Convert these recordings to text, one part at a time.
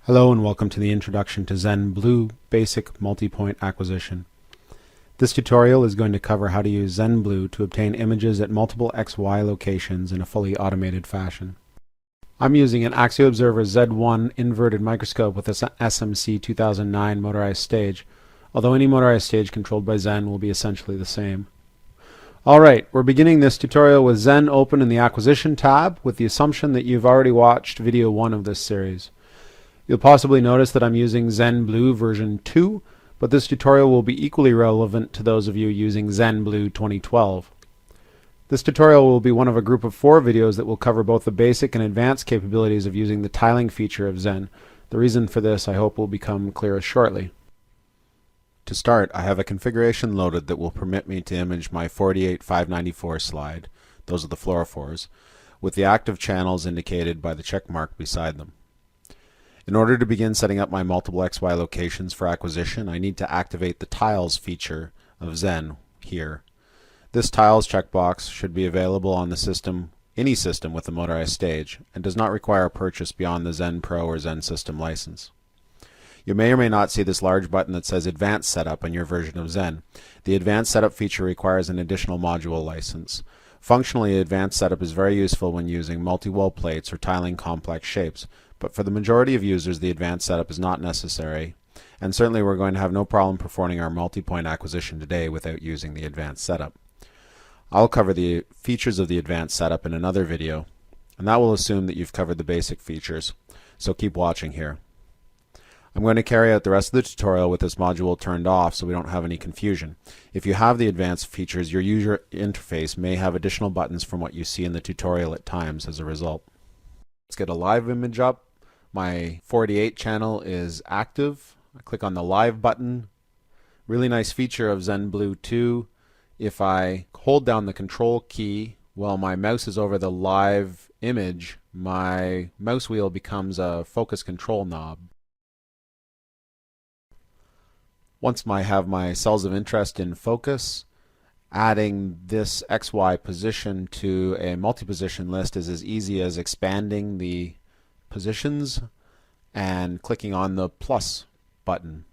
Hello and welcome to the introduction to ZEN Blue Basic Multi-Point Acquisition. This tutorial is going to cover how to use ZEN Blue to obtain images at multiple XY locations in a fully automated fashion. I'm using an AxioObserver Z1 inverted microscope with a SMC 2009 motorized stage, although any motorized stage controlled by ZEN will be essentially the same. Alright, we're beginning this tutorial with ZEN open in the Acquisition tab with the assumption that you've already watched video 1 of this series. You'll possibly notice that I'm using ZEN Blue version 2, but this tutorial will be equally relevant to those of you using ZEN Blue 2012. This tutorial will be one of a group of 4 videos that will cover both the basic and advanced capabilities of using the tiling feature of ZEN. The reason for this I hope will become clearer shortly. To start, I have a configuration loaded that will permit me to image my 48594 slide, those are the fluorophores, with the active channels indicated by the check mark beside them. In order to begin setting up my multiple XY locations for acquisition, I need to activate the Tiles feature of ZEN here. This Tiles checkbox should be available on the system, any system with a motorized stage, and does not require a purchase beyond the ZEN Pro or ZEN System license. You may or may not see this large button that says Advanced Setup on your version of ZEN. The Advanced Setup feature requires an additional module license. Functionally, Advanced Setup is very useful when using multi-wall plates or tiling complex shapes, but for the majority of users the Advanced Setup is not necessary, and certainly we're going to have no problem performing our multi-point acquisition today without using the Advanced Setup. I'll cover the features of the Advanced Setup in another video, and that will assume that you've covered the basic features, so keep watching here. I'm going to carry out the rest of the tutorial with this module turned off so we don't have any confusion. If you have the advanced features, your user interface may have additional buttons from what you see in the tutorial at times as a result. Let's get a live image up. My 48 channel is active. I click on the live button. Really nice feature of ZEN Blue 2. If I hold down the control key while my mouse is over the live image, my mouse wheel becomes a focus control knob. Once I have my cells of interest in focus, adding this XY position to a multi-position list is as easy as expanding the positions and clicking on the plus button.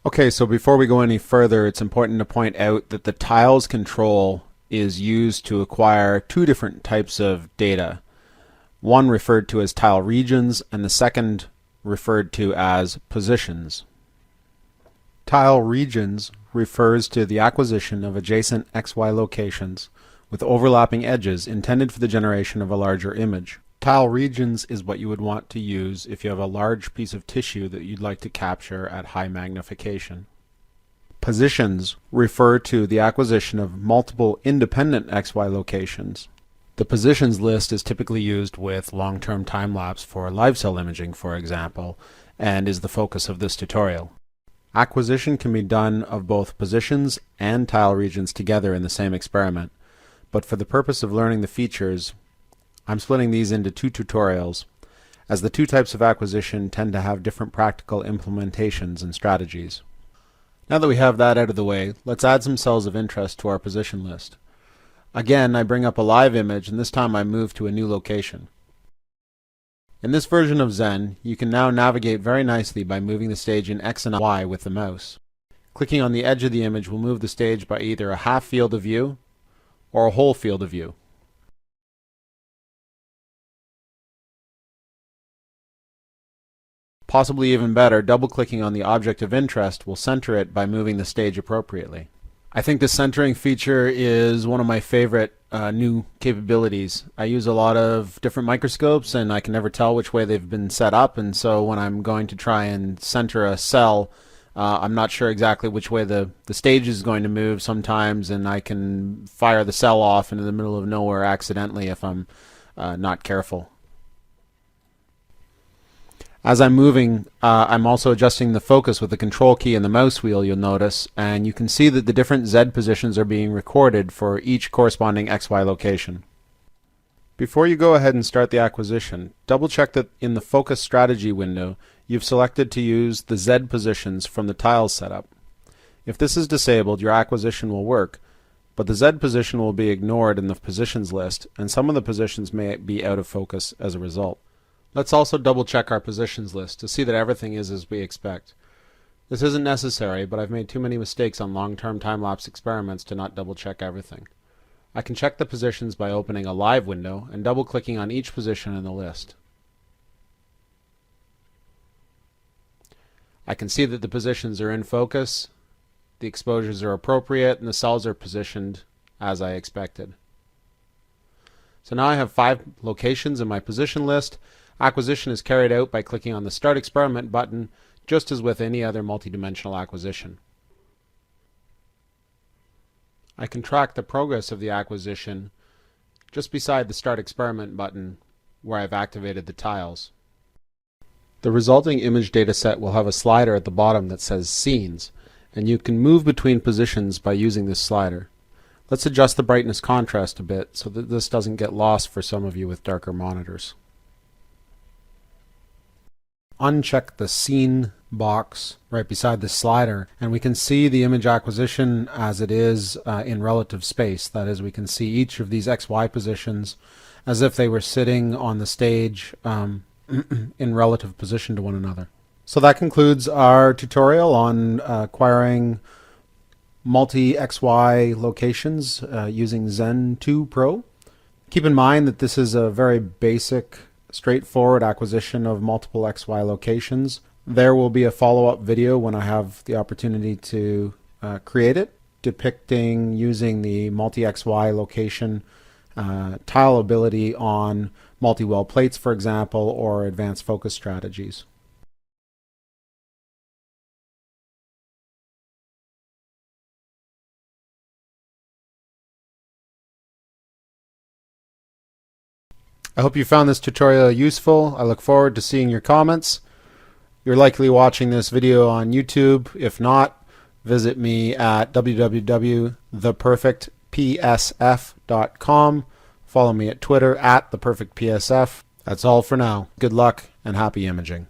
Okay, so before we go any further, it's important to point out that the tiles control is used to acquire 2 different types of data. One referred to as tile regions and the second referred to as positions. Tile regions refers to the acquisition of adjacent XY locations with overlapping edges intended for the generation of a larger image. Tile regions is what you would want to use if you have a large piece of tissue that you'd like to capture at high magnification. Positions refer to the acquisition of multiple independent XY locations. The positions list is typically used with long-term time-lapse for live cell imaging, for example, and is the focus of this tutorial. Acquisition can be done of both positions and tile regions together in the same experiment, but for the purpose of learning the features, I'm splitting these into 2 tutorials, as the 2 types of acquisition tend to have different practical implementations and strategies. Now that we have that out of the way, let's add some cells of interest to our position list. Again, I bring up a live image, and this time I move to a new location. In this version of ZEN, you can now navigate very nicely by moving the stage in X and Y with the mouse. Clicking on the edge of the image will move the stage by either a half field of view or a whole field of view. Possibly even better, double-clicking on the object of interest will center it by moving the stage appropriately. I think the centering feature is one of my favorite new capabilities. I use a lot of different microscopes and I can never tell which way they've been set up, and so when I'm going to try and center a cell, I'm not sure exactly which way the stage is going to move sometimes, and I can fire the cell off into the middle of nowhere accidentally if I'm not careful. As I'm moving, I'm also adjusting the focus with the control key and the mouse wheel, you'll notice, and you can see that the different Z positions are being recorded for each corresponding XY location. Before you go ahead and start the acquisition, double check that in the Focus Strategy window you've selected to use the Z positions from the Tiles setup. If this is disabled, your acquisition will work, but the Z position will be ignored in the positions list, and some of the positions may be out of focus as a result. Let's also double check our positions list to see that everything is as we expect. This isn't necessary, but I've made too many mistakes on long-term time-lapse experiments to not double check everything. I can check the positions by opening a live window and double-clicking on each position in the list. I can see that the positions are in focus, the exposures are appropriate, and the cells are positioned as I expected. So now I have 5 locations in my position list. Acquisition is carried out by clicking on the Start Experiment button, just as with any other multidimensional acquisition. I can track the progress of the acquisition just beside the Start Experiment button where I've activated the tiles. The resulting image dataset will have a slider at the bottom that says Scenes, and you can move between positions by using this slider. Let's adjust the brightness contrast a bit so that this doesn't get lost for some of you with darker monitors. Uncheck the Scene box right beside the slider, and we can see the image acquisition as it is in relative space. That is, we can see each of these XY positions as if they were sitting on the stage in relative position to one another. So that concludes our tutorial on acquiring multi-XY locations using ZEN 2 Pro. Keep in mind that this is a very basic, straightforward acquisition of multiple XY locations. There will be a follow-up video when I have the opportunity to create it, depicting using the multi-XY location tile ability on multi-well plates, for example, or advanced focus strategies. I hope you found this tutorial useful. I look forward to seeing your comments. You're likely watching this video on YouTube. If not, visit me at www.theperfectpsf.com. Follow me at Twitter at theperfectpsf. That's all for now. Good luck and happy imaging.